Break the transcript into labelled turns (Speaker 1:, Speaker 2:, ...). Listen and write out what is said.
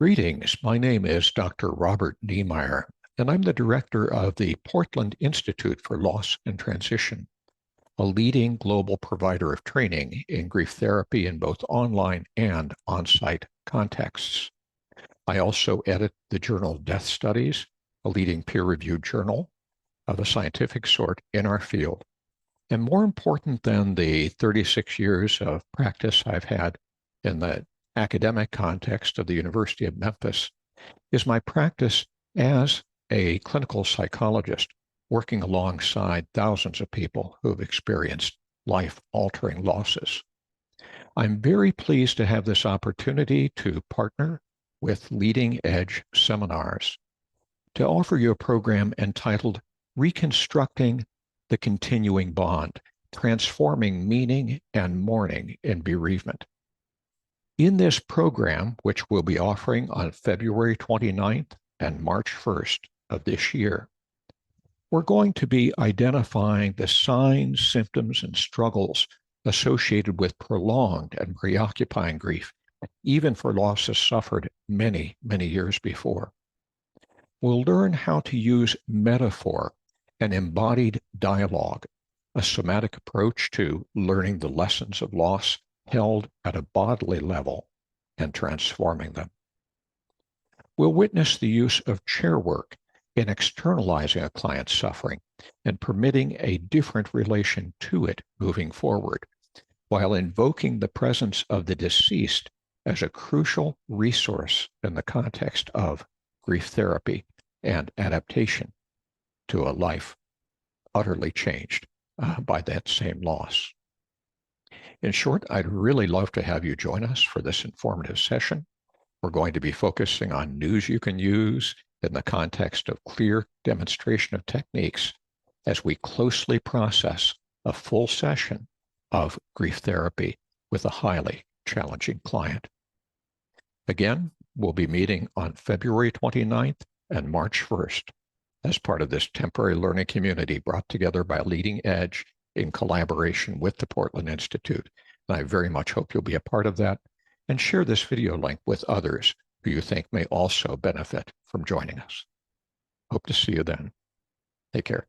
Speaker 1: Greetings. My name is Dr. Robert Neimeyer, and I'm the director of the Portland Institute for Loss and Transition, a leading global provider of training in grief therapy in both online and on-site contexts. I also edit the journal Death Studies, a leading peer-reviewed journal of a scientific sort in our field. And more important than the 36 years of practice I've had in the academic context of the University of Memphis is my practice as a clinical psychologist working alongside thousands of people who have experienced life-altering losses. I'm very pleased to have this opportunity to partner with Leading Edge Seminars to offer you a program entitled Reconstructing the Continuing Bond, Transforming Meaning and Mourning in Bereavement. In this program, which we'll be offering on February 29th and March 1st of this year, we're going to be identifying the signs, symptoms, and struggles associated with prolonged and preoccupying grief, even for losses suffered many, many years before. We'll learn how to use metaphor and embodied dialogue, a somatic approach to learning the lessons of loss held at a bodily level and transforming them. We'll witness the use of chair work in externalizing a client's suffering and permitting a different relation to it moving forward, while invoking the presence of the deceased as a crucial resource in the context of grief therapy and adaptation to a life utterly changed by that same loss. In short, I'd really love to have you join us for this informative session. We're going to be focusing on news you can use in the context of clear demonstration of techniques as we closely process a full session of grief therapy with a highly challenging client. Again, we'll be meeting on February 29th and March 1st as part of this temporary learning community brought together by Leading Edge in collaboration with the Portland Institute. And I very much hope you'll be a part of that and share this video link with others who you think may also benefit from joining us. Hope to see you then. Take care.